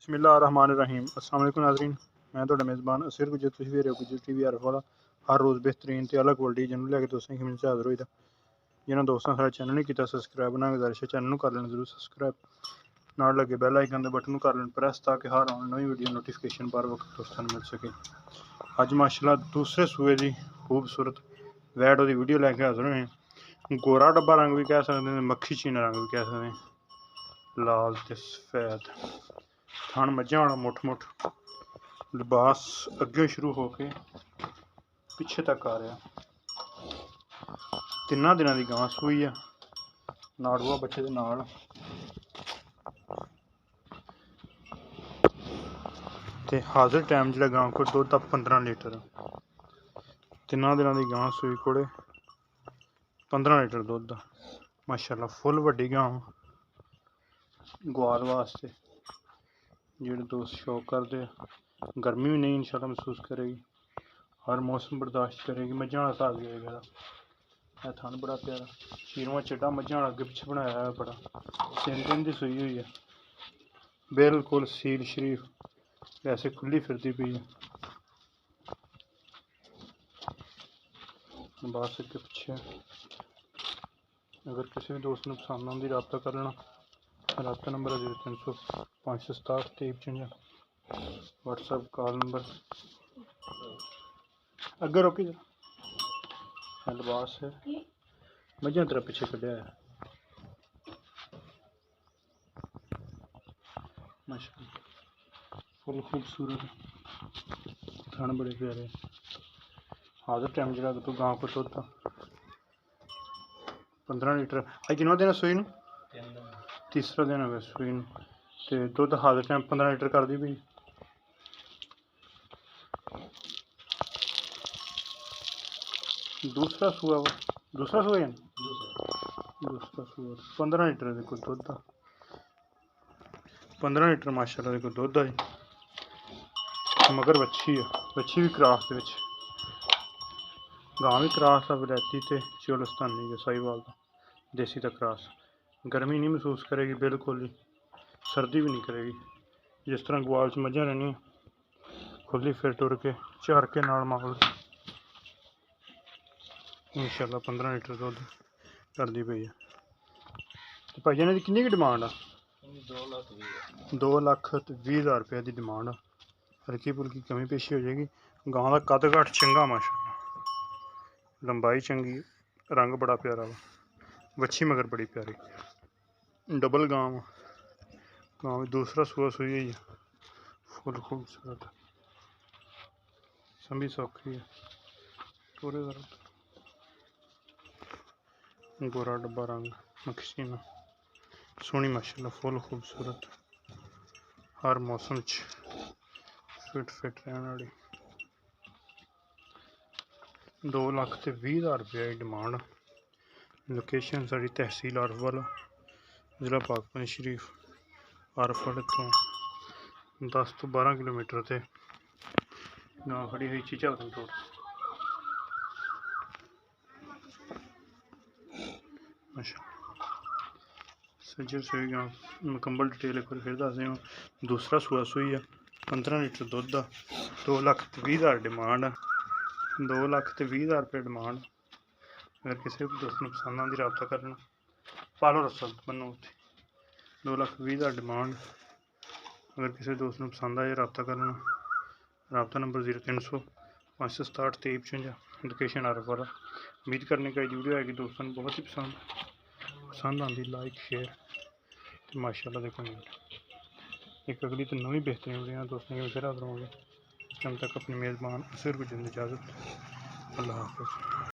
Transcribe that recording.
बिस्मिल्लाहिर्रहमानिर्रहीम। अस्सलाम वालेकुम नाज़रीन, मैं तुहाडा मेज़बान असीर गुज्जर। तुसीं वेख रहे हो गुज्जर टीवी आरफ वाला। हर रोज़ बेहतरीन ते अलग क्वालिटी जरूर लैके दोस्तें की मिलने हाज़िर होईदा। जिन्होंने दोस्तों साढ़े चैनल नहीं किया सब्सक्राइब, ना गुजारिश है चैनल कर लेना जरूर सब्सक्राइब, नाल लगे बैल आइकन दे बटन कर लेना प्रेस, ताकि हर आने नई वीडियो नोटिफिकेशन पर वक्त दोस्तों मिल सके। अज माशाल्लाह दूसरे सूए की खूबसूरत वैड की वीडियो लैके हाज़िर हुए। गोरा डब्बा रंग भी कह सकते हैं, मक्खी चीना रंग भी कह सकते हैं, लाल ते सफेद थन मझां वाला मुठ मुठ लिबास अगे शुरू होके पिछे तक आ रहा। 3 दिनों की गां सूई है, नाड़ूआ बच्चे के नाल ते हाजिर टाइम जो गां को दुध 15 लीटर। 3 दिनों की गां सूई कोले 15 लीटर दुध। माशाल्लाह फुल वड्डी गां ग्वाल वास्ते जेह्ड़े दोस्त शौक करते, गर्मी भी नहीं इंशाल्लाह महसूस करेगी, हर मौसम बर्दाश्त करेगी। मझां वाला साग है थन बड़ा प्यारा, शीरवा चिट्टा मझां वाला अगे पिछे बनाया है बड़ा। 3 दिन की सूई हुई है, बिल्कुल सील शरीफ, वैसे खुली फिरती पई है। बस अगे पिछे अगर किसी भी दोस्त ने पसंद आती रबता कर लेना। रबता नंबर है 0300 567 2355। व्हाट्सएप कॉल नंबर अगर रोकी लिबास है मझा तेरा पिछे कढ़िया है। माशाल्लाह फुल खूबसूरत थन बड़े प्यारे। हाजिर टाइम जो तो गांव को दुध 15 लीटर। अज कितना दिन सूई नूं? तीसरा दिन हो गया सूई नूं ते दुध हाजिर टाइम 15 लीटर कर दी पई। दूसरा सूआ दूसरा सूआ 15 लीटर देखो दुध 15 लीटर माशाल्लाह देखो दुध आई। मगर बच्ची भी क्रॉस दे विच, गां भी क्रॉस है, वलैती ते चोलस्तानी है, साहिवाल दा देसी दा क्रॉस। गर्मी नहीं महसूस करेगी बिल्कुल ही, सर्दी भी नहीं करेगी। जिस तरह ग्वाल च मझां रहनी खुली फिर टुर के चार के नाल माल इंशाल्लाह 15 लीटर दुध करती पई है। तो भाई इन्हां दी किन्नी की डिमांड आ? 2,20,000 रुपये की डिमांड। हल्की फुल्की कमी पेशी हो जाएगी। गां का कद घट चंगा माशाल्लाह, लंबाई चंगी, रंग बड़ा प्यारा वा, बच्ची मगर बड़ी प्यारी, डबल गां गां भी दूसरा सूआ सूई हुई है। फुल खूबसूरत संभी सौखी है, पूरे गोरा डब्बा रंग मक्खी चीना सोहनी माशाल्लाह फुल खूबसूरत, हर मौसम फिट रहने वाली। 2,20,000 रुपये की डिमांड। लोकेशन साड़ी तहसील आरफ वाला, जिला पाकपन शरीफ। आरफ वाले तो 10 तो 12 किलोमीटर से गां खड़ी हुई चीचा रोड। सज्जर सूई गां मुकम्मल डिटेल एक बार फिर दस दें। दूसरा सूआ सूई है, 15 लीटर दुध का, 2,20,000 डिमांड, 2,20,000 रुपये डिमांड। अगर किसी भी दोस्त ने पसंद आती रबता कर लेना। पालो रसल बनो 2,20,000 डिमांड। अगर किसी दोस्त ने पसंद आए रबता कर लेना। रबता नंबर 0300 567 2355। लोकेशन आरफ वाला। उम्मीद करने का वीडियो आएगी दोस्तों ने बहुत ही पसंद आती, लाइक शेयर तो माशाल्लाह देखो एक अगली तो नवी बेहतरीन वीडियो दोस्तों के फिर हाजिर होंगे। उस टाइम तक अपने मेज़बान असीर को इजाज़त। अल्लाह हाफ़िज़।